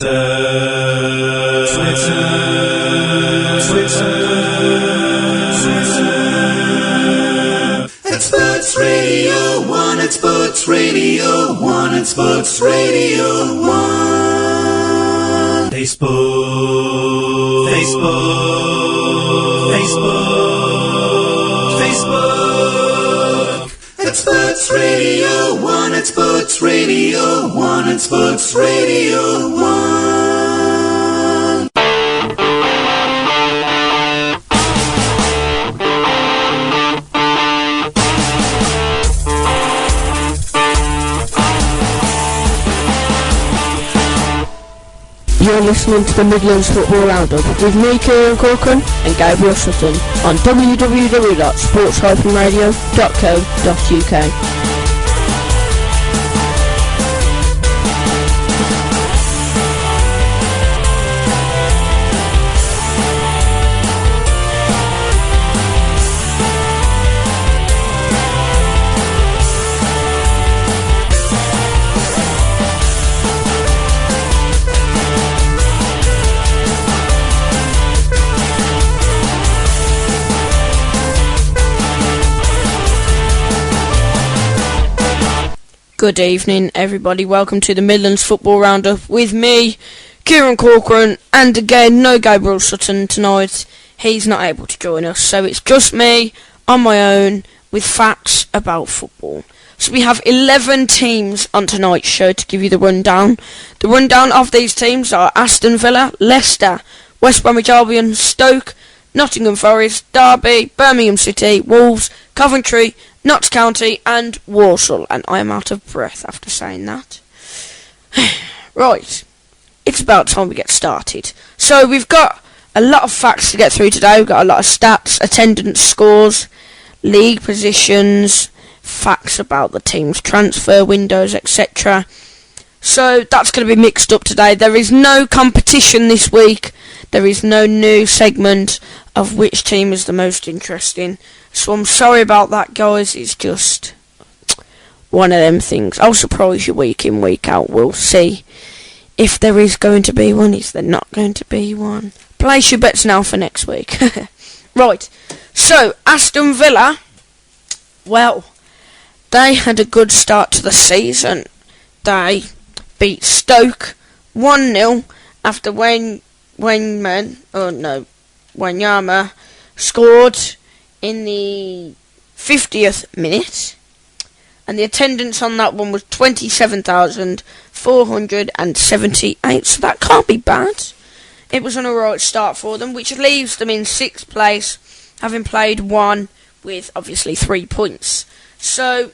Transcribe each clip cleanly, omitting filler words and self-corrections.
It's Sports Radio 1, it's Sports Radio 1, it's Sports Radio 1. Facebook. It's Sports Radio 1, it's Sports Radio 1, it's Sports Radio 1. You're listening to the Midlands Football Round-Up with me, Kieran Corcoran, and Gabriel Sutton on www.sports-radio.co.uk. Good evening, everybody. Welcome to the Midlands Football Roundup with me, Kieran Corcoran, and again, no Gabriel Sutton tonight. He's not able to join us, so it's just me on my own with facts about football. So we have 11 teams on tonight's show to give you the rundown. The rundown of these teams are Aston Villa, Leicester, West Bromwich Albion, Stoke, Nottingham Forest, Derby, Birmingham City, Wolves, Coventry, Notts County and Walsall, and I am out of breath after saying that. Right, it's about time we get started. So we've got a lot of facts to get through today. We've got a lot of stats, attendance scores, league positions, facts about the team's transfer windows, etc. So that's going to be mixed up today. There is no competition this week. There is no new segment of which team is the most interesting. So I'm sorry about that, guys. It's just one of them things. I'll surprise you week in, week out. We'll see if there is going to be one, if there's not going to be one. Place your bets now for next week. Right, so Aston Villa, well, they had a good start to the season. They beat Stoke 1-0 after Wanyama scored in the 50th minute, and the attendance on that one was 27,478, so that can't be bad. It was an alright start for them, which leaves them in 6th place, having played one with obviously 3 points. So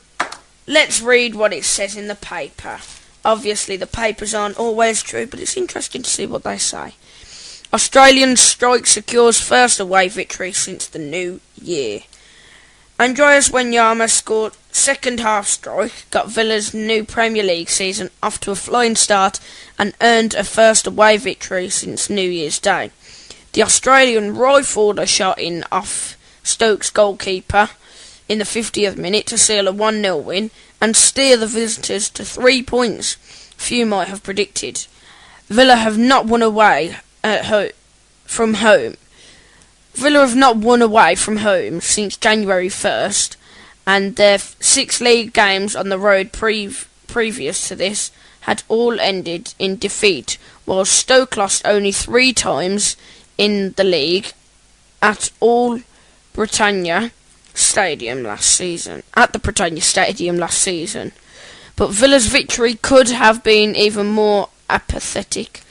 let's read what it says in the paper. Obviously the papers aren't always true, but it's interesting to see what they say. Australian strike secures first away victory since the new year. Andreas Wanyama scored second half strike, got Villa's new Premier League season off to a flying start and earned a first away victory since New Year's Day. The Australian rifled a shot in off Stoke's goalkeeper in the 50th minute to seal a 1-0 win and steer the visitors to 3 points few might have predicted. Villa have not won away from home. Villa have not won away from home since January 1st, and their 6 league games on the road previous to this had all ended in defeat, while Stoke lost only 3 times in the league at the Britannia Stadium last season. But Villa's victory could have been even more apathetic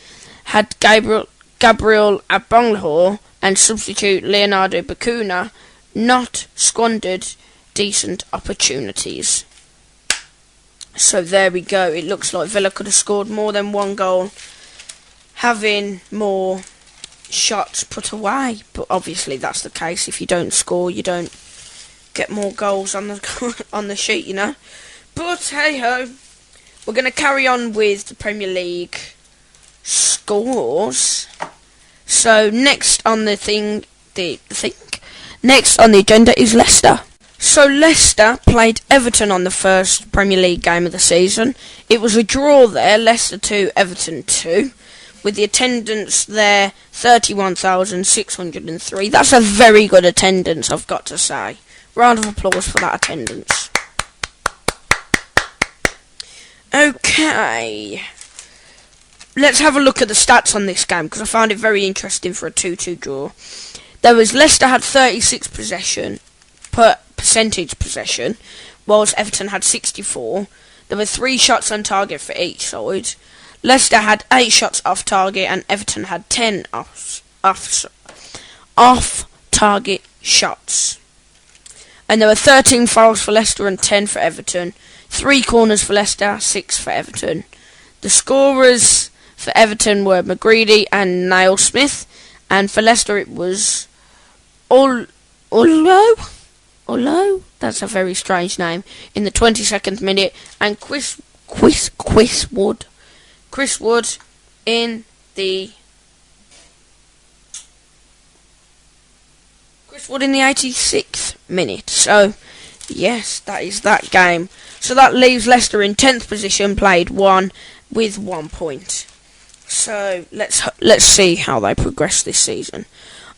had Gabriel Agbonlahor and substitute Leonardo Bacuna not squandered decent opportunities. So there we go. It looks like Villa could have scored more than 1 goal, having more shots put away. But obviously that's the case. If you don't score, you don't get more goals on the sheet, you know. But hey ho, we're going to carry on with the Premier League scores. So next on the agenda is Leicester. So Leicester played Everton on the first Premier League game of the season. It was a draw there, Leicester 2, Everton 2, with the attendance there 31,603. That's a very good attendance, I've got to say. Round of applause for that attendance. Okay, let's have a look at the stats on this game, because I found it very interesting for a 2-2 draw. Leicester had 36 percentage possession, whilst Everton had 64. There were 3 shots on target for each side. Leicester had 8 shots off target, and Everton had 10 off target shots. And there were 13 fouls for Leicester and 10 for Everton. 3 corners for Leicester, 6 for Everton. The scorers for Everton were McGreedy and Nailsmith, and for Leicester it was Olo, that's a very strange name, in the 22nd minute, and Chris Wood in the 86th minute. So yes, that is that game. So that leaves Leicester in 10th position, played 1 with 1 point. So let's see how they progress this season.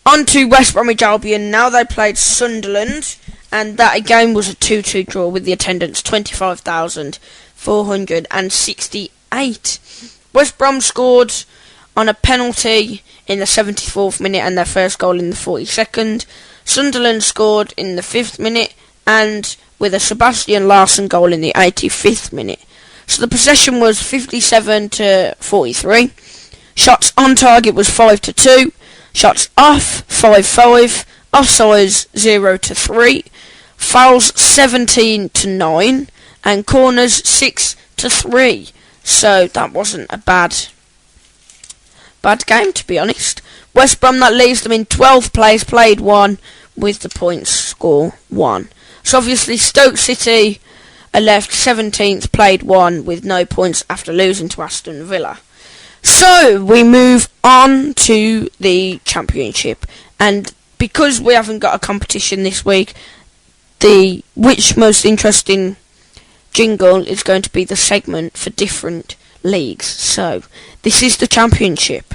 On to West Bromwich Albion. Now they played Sunderland, and that game was a 2-2 draw with the attendance 25,468. West Brom scored on a penalty in the 74th minute and their first goal in the 42nd. Sunderland scored in the 5th minute and with a Sebastian Larsson goal in the 85th minute. So the possession was 57-43. Shots on target was 5-2. Shots off 5-5. Offsides 0-3. Fouls 17-9. And corners 6-3. So that wasn't a bad game, to be honest. West Brom, that leaves them in 12th place, played 1 with the points score 1. So obviously Stoke City are left 17th, played 1 with no points after losing to Aston Villa. So we move on to the Championship, and because we haven't got a competition this week, the which most interesting jingle is going to be the segment for different leagues. So this is the Championship.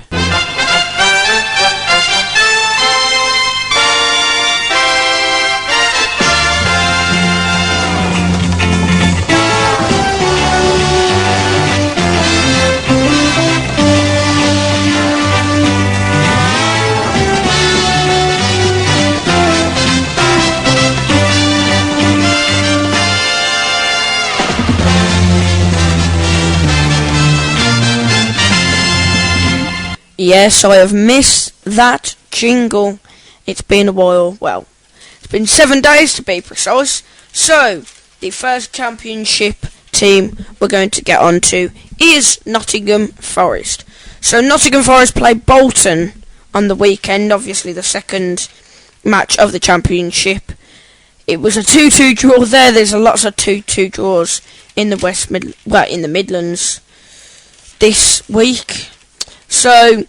Yes, I have missed that jingle. It's been a while. Well, it's been 7 days to be precise. So, the first Championship team we're going to get on to is Nottingham Forest. So, Nottingham Forest played Bolton on the weekend, obviously the second match of the Championship. It was a 2-2 draw there. There's lots of 2-2 draws in the in the Midlands this week. So,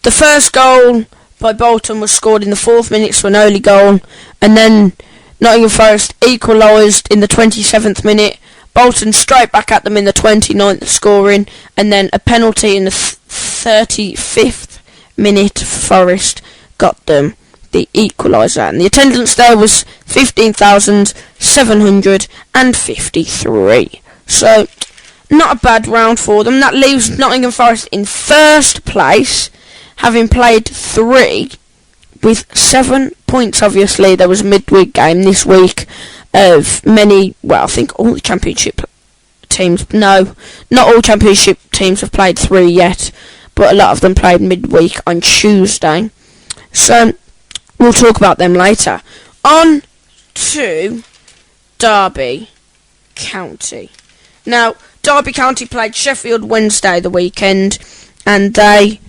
the first goal by Bolton was scored in the 4th minute, so an early goal, and then Nottingham Forest equalised in the 27th minute. Bolton straight back at them in the 29th, scoring, and then a penalty in the 35th minute. Forest got them the equaliser, and the attendance there was 15,753. So, not a bad round for them. That leaves Nottingham Forest in first place, having played 3 with 7 points. Obviously, there was a midweek game this week of many, well, I think all the Championship teams, no, not all Championship teams have played 3 yet, but a lot of them played midweek on Tuesday. So, we'll talk about them later. On to Derby County. Now, Derby County played Sheffield Wednesday the weekend, and they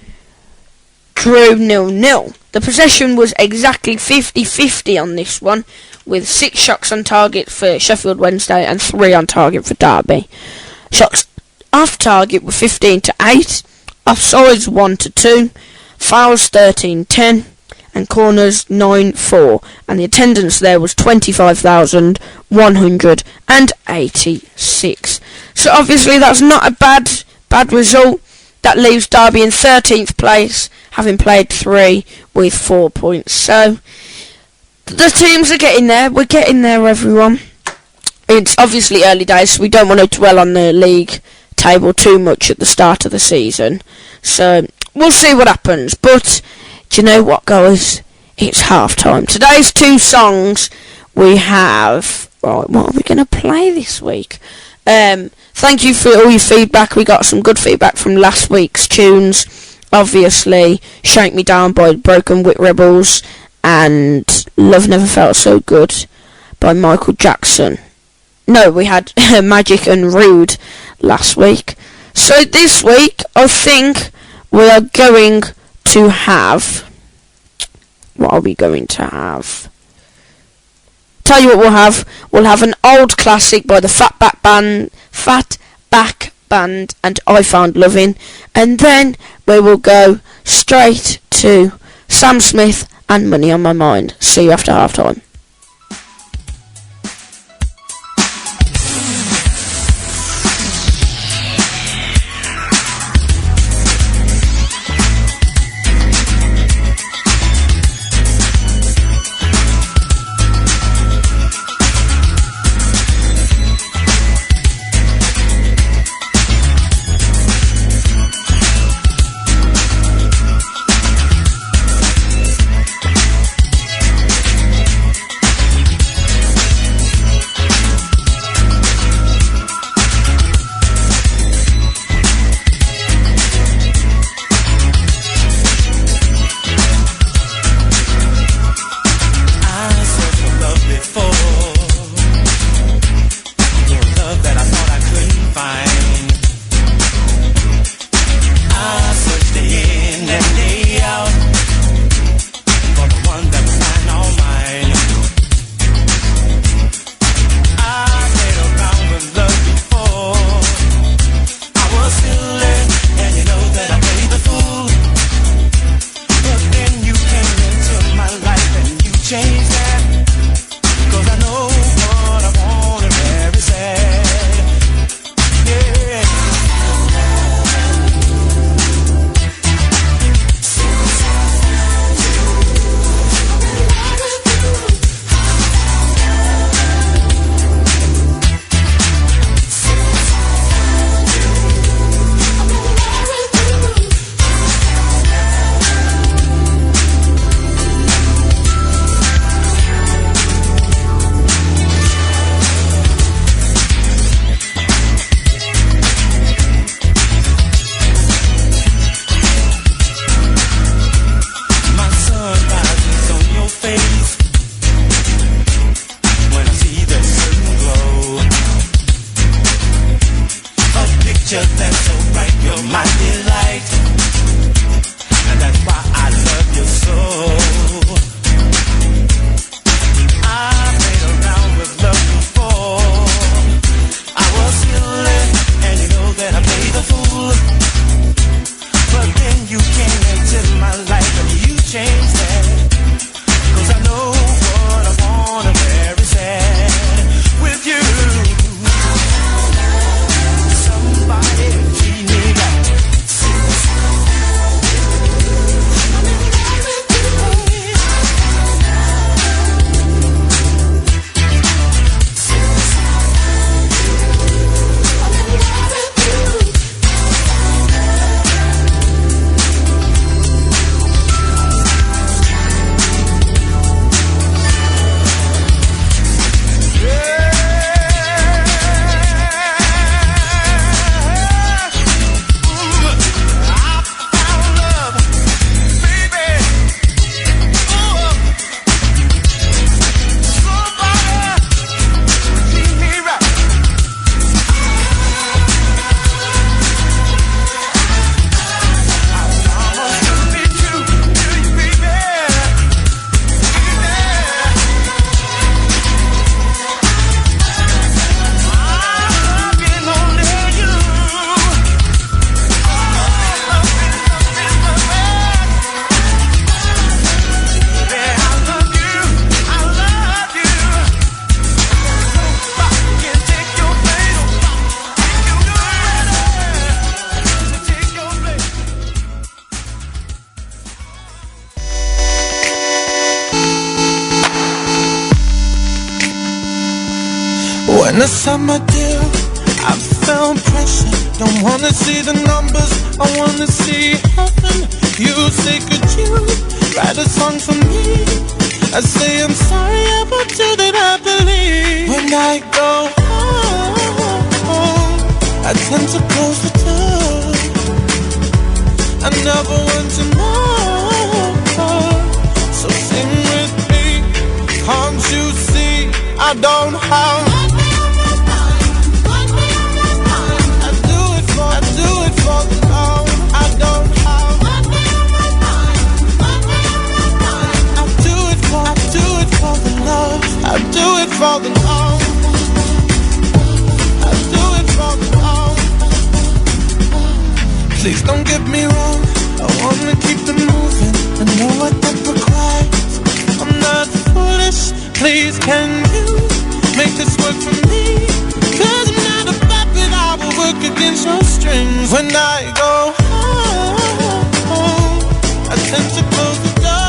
drew 0-0. The possession was exactly 50-50 on this one, with 6 shots on target for Sheffield Wednesday and 3 on target for Derby. Shots off target were 15-8, offsides 1-2, fouls 13-10, and corners 9-4, and the attendance there was 25,186. So obviously that's not a bad result. That leaves Derby in 13th place, having played 3 with 4 points. So, the teams are getting there. We're getting there, everyone. It's obviously early days, so we don't want to dwell on the league table too much at the start of the season. So, we'll see what happens. But, do you know what, guys? It's half time. Today's 2 songs we have... Right, what are we going to play this week? Thank you for all your feedback. We got some good feedback from last week's tunes. Obviously, Shake Me Down by Broken Wit Rebels and Love Never Felt So Good by Michael Jackson. No, we had Magic and Rude last week. So this week, I think we are going to have... What are we going to have? Tell you what we'll have. We'll have an old classic by the Fatback Band and I Found Lovin'. And then we will go straight to Sam Smith and Money on My Mind. See you after half time. When the summer deal, I felt pressure. Don't wanna see the numbers, I wanna see heaven. You say, could you write a song for me? I say, I'm sorry about you that I believe. When I go home, I tend to close the door. I never want to know. So sing with me, can't you see I don't have. I do it for the love. I don't have. I do it for the love. I do it for the love. I do it for the love. Please don't get me wrong, I wanna keep it moving. I know what that requires. I'm not foolish, please can you make this work for me? Cause I'm not a puppet, I will work against your strings. When I go home, I tend to close the door.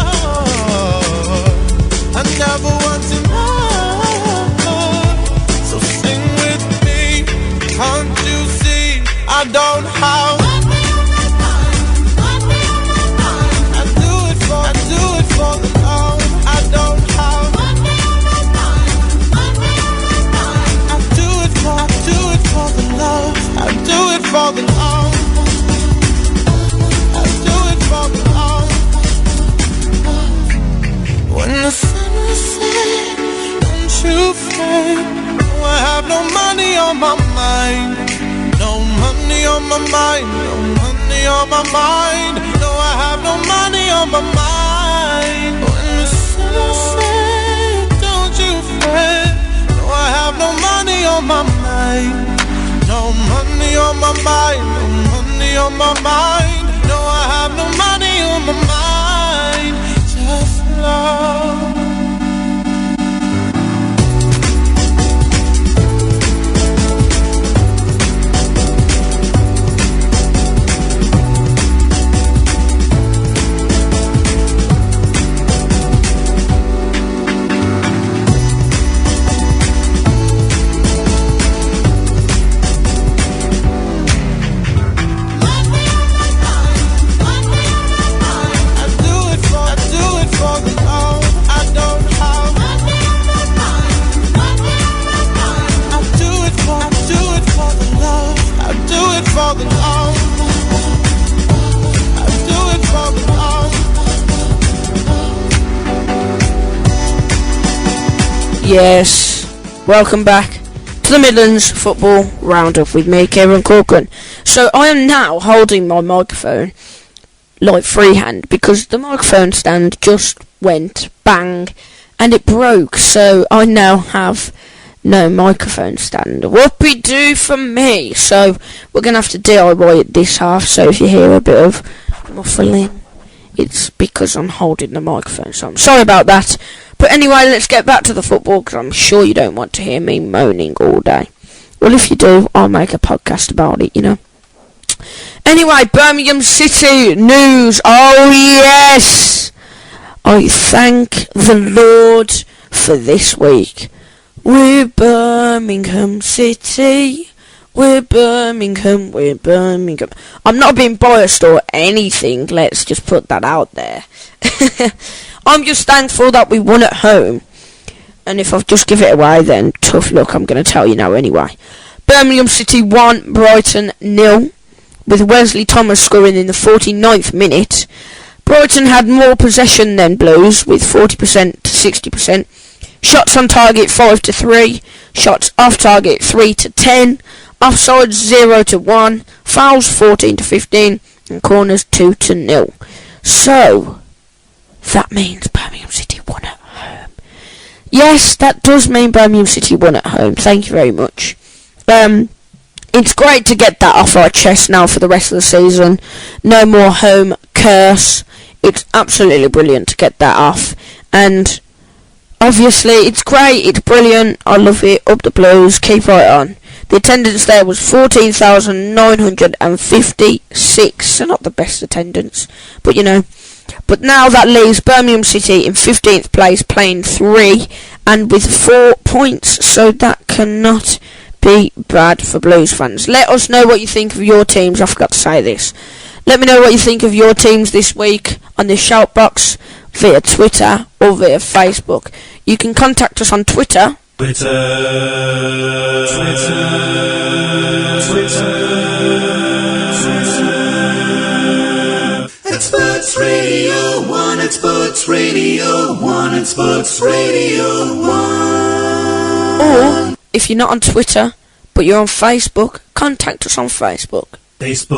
I never want to know. So sing with me, can't you see I don't have. For the love, I don't have. I do it for the love. I do it for the love. I do it for the love. When the sun is set, don't you fret. No, I have no money on my mind. No money on my mind. No money on my mind. No, I have no money on my mind. When the sun sets, don't you fret. No, I have no money on my mind. No money on my mind. No money on my mind. No, I have no money on my mind. Just love. Yes, welcome back to the Midlands Football Round-Up with me, Kieran Corcoran. So I am now holding my microphone like freehand because the microphone stand just went bang and it broke, so I now have no microphone stand. Whoopie do for me. So we're going to have to DIY it this half, so if you hear a bit of muffling, it's because I'm holding the microphone, so I'm sorry about that. But anyway, let's get back to the football, because I'm sure you don't want to hear me moaning all day. Well, if you do, I'll make a podcast about it, you know. Anyway, Birmingham City news. Oh, yes! I thank the Lord for this week. We're Birmingham City. We're Birmingham. We're Birmingham. I'm not being biased or anything. Let's just put that out there. I'm just thankful that we won at home. And if I just give it away, then tough luck. I'm going to tell you now anyway. Birmingham City 1, Brighton 0. With Wesley Thomas scoring in the 49th minute. Brighton had more possession than Blues, with 40% to 60%. Shots on target 5 to 3. Shots off target 3 to 10. Offsides 0 to 1. Fouls 14 to 15. And corners 2 to 0. So that means Birmingham City won at home. Yes, that does mean Birmingham City won at home. Thank you very much. It's great to get that off our chest now for the rest of the season. No more home curse. It's absolutely brilliant to get that off. And obviously, it's great. It's brilliant. I love it. Up the Blues. Keep right on. The attendance there was 14,956. So not the best attendance. But, you know, But now that leaves Birmingham City in 15th place, playing 3 and with 4 points. So that cannot be bad for Blues fans. Let us know what you think of your teams. I forgot to say this. Let me know what you think of your teams this week on the shout box via Twitter or via Facebook. You can contact us on Twitter. It's Sports Radio 1, it's Sports Radio 1, it's Sports Radio 1. Or, if you're not on Twitter, but you're on Facebook, contact us on Facebook. Facebook.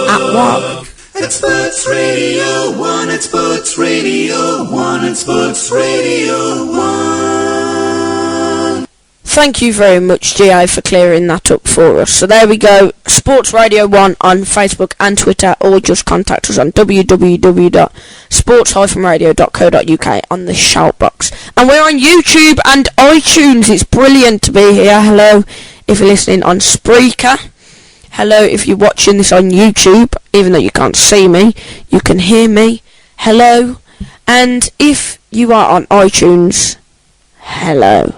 At what? It's Sports Radio 1, it's Sports Radio 1, it's Sports Radio 1. Thank you very much, GA, for clearing that up for us. So there we go, Sports Radio 1 on Facebook and Twitter, or just contact us on www.sports-radio.co.uk on the shout box. And we're on YouTube and iTunes. It's brilliant to be here. Hello if you're listening on Spreaker. Hello if you're watching this on YouTube, even though you can't see me, you can hear me. Hello. And if you are on iTunes, hello.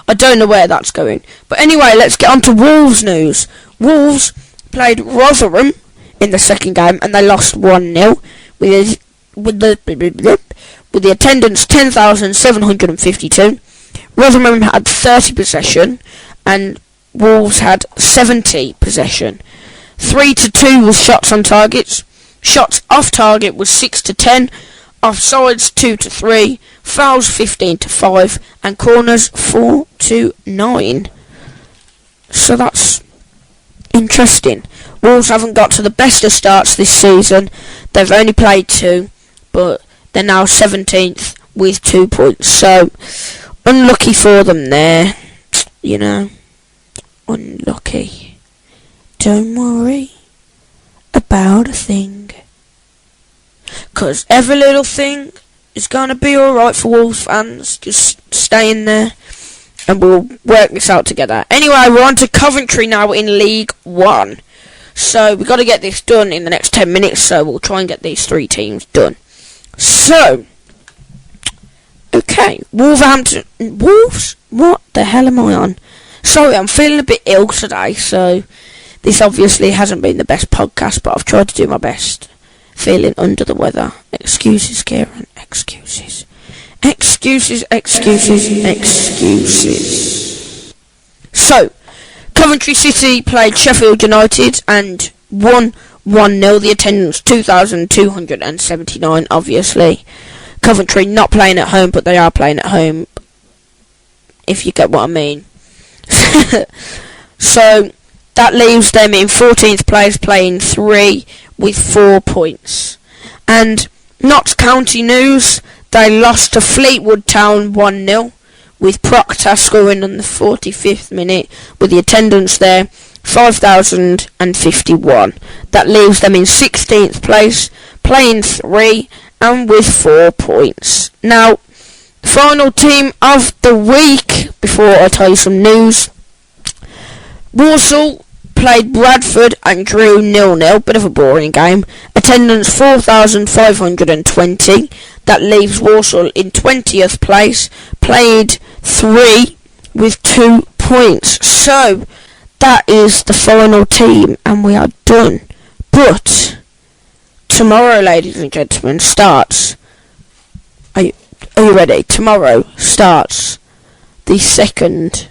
I don't know where that's going. But anyway, let's get on to Wolves news. Wolves played Rotherham in the second game and they lost 1-0 with the attendance 10,752. Rotherham had 30 possession and Wolves had 70 possession. 3-2 was shots on targets. Shots off target was 6-10. Offsides 2-3. Fouls 15-5. And corners 4-9. So that's interesting. Wolves haven't got to the best of starts this season. They've only played 2, but they're now 17th with 2 points. So unlucky for them there. You know. Unlucky. Don't worry about a thing. 'Cause every little thing is going to be alright for Wolves fans. Just stay in there and we'll work this out together. Anyway, we're on to Coventry now in League 1. So we've got to get this done in the next 10 minutes. So we'll try and get these 3 teams done. So, okay. Wolverhampton. Wolves? What the hell am I on? Sorry, I'm feeling a bit ill today. So this obviously hasn't been the best podcast, but I've tried to do my best. Feeling under the weather. Excuses, Kieran. Excuses. Excuses. So, Coventry City played Sheffield United and won 1-0. The attendance 2,279, obviously. Coventry not playing at home, but they are playing at home, if you get what I mean. So, that leaves them in 14th place, playing 3 with 4 points. And Notts County news, they lost to Fleetwood Town 1-0, with Proctor scoring on the 45th minute, with the attendance there 5,051. That leaves them in 16th place, playing 3 and with 4 points. Now, final team of the week, before I tell you some news, Walsall played Bradford and drew 0-0, bit of a boring game. Attendance 4,520. That leaves Walsall in 20th place, played 3 with 2 points. So that is the final team and we are done. But tomorrow, ladies and gentlemen, starts. Are you ready? Tomorrow starts the second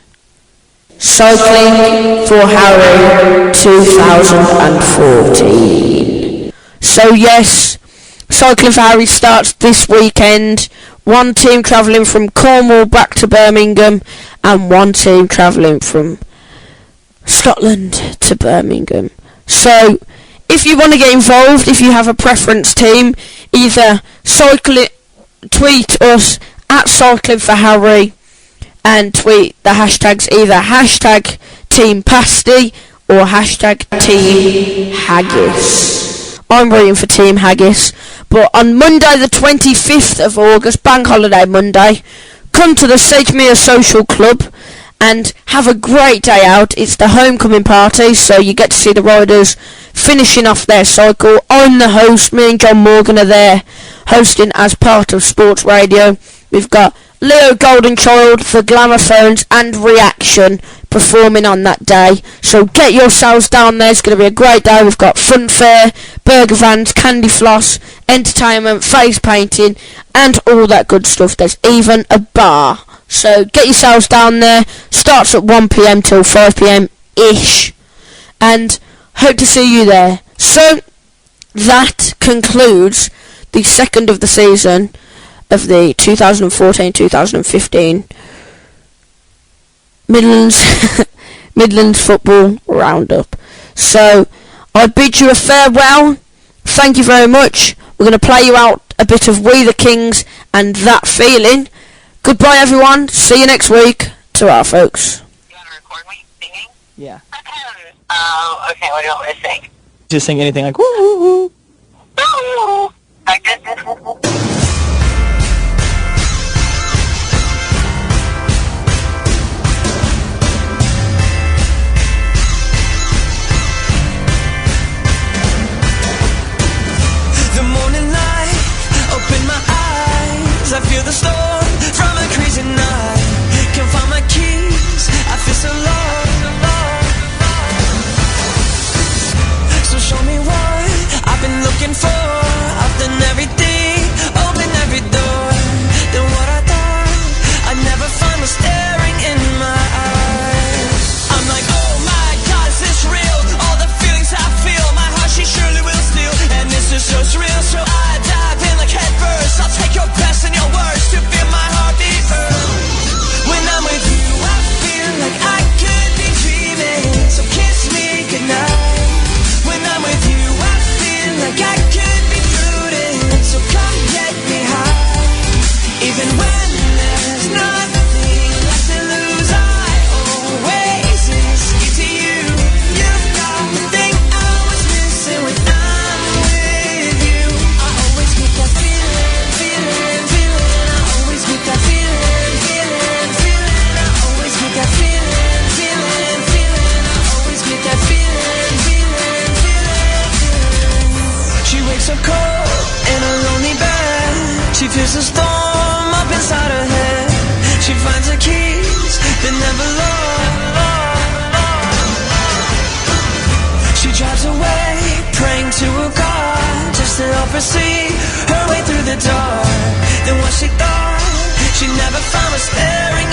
Cycling for Harry 2014. So yes, Cycling for Harry starts this weekend. One team travelling from Cornwall back to Birmingham and one team travelling from Scotland to Birmingham. So if you want to get involved, if you have a preference team, either tweet us at Cycling for Harry and tweet the hashtags, either hashtag Team Pasty or hashtag Team Haggis. I'm rooting for Team Haggis. But on Monday the 25th of August, Bank Holiday Monday, come to the Sedgmere Social Club and have a great day out. It's the homecoming party, so you get to see the riders finishing off their cycle. I'm the host. Me and John Morgan are there hosting as part of Sports Radio. We've got Leo Goldenchild for Glamophones and Reaction performing on that day. So get yourselves down there. It's going to be a great day. We've got fun fair, burger vans, candy floss, entertainment, face painting, and all that good stuff. There's even a bar. So get yourselves down there. Starts at 1 p.m. till 5 p.m. ish. And hope to see you there. So that concludes the second of the season of the 2014-2015 Midlands Football Round-Up. So I bid you a farewell. Thank you very much. We're going to play you out a bit of We the Kings and That Feeling. Goodbye everyone. See you next week. Ta-ra folks. You want to record me singing? Yeah. Okay, what do you want me to sing? Just sing anything like woo woo woo. Ooh, like this. The morning light, open my eyes, I feel the storm from a crazy night. Can't find my keys, I feel so lost. So show me what I've been looking for. I've done everything, open every door. Then what I thought I'd never find was staring in my eyes. I'm like, oh my God, is this real? All the feelings I feel, my heart she surely will steal. And this is so surreal, so I dive in like head first. I'll take your best and your worst to feel my heartbeat burn. When I'm with you, I feel like I could be dreaming. So kiss me goodnight. When I'm with you, I feel like I could be floating. So come get me high. Even when there's nothing left to lose, I always escape to you. You've got the thing I was missing when I'm with you. I always get that feeling. I always get that feeling. I always get that feeling. I always get that feeling. She wakes up cold in a lonely bed. She feels a storm up inside her head. She finds her keys, but never lost. She drives away, praying to a God, just to help her see her way through the dark. Then what she thought she never found was staring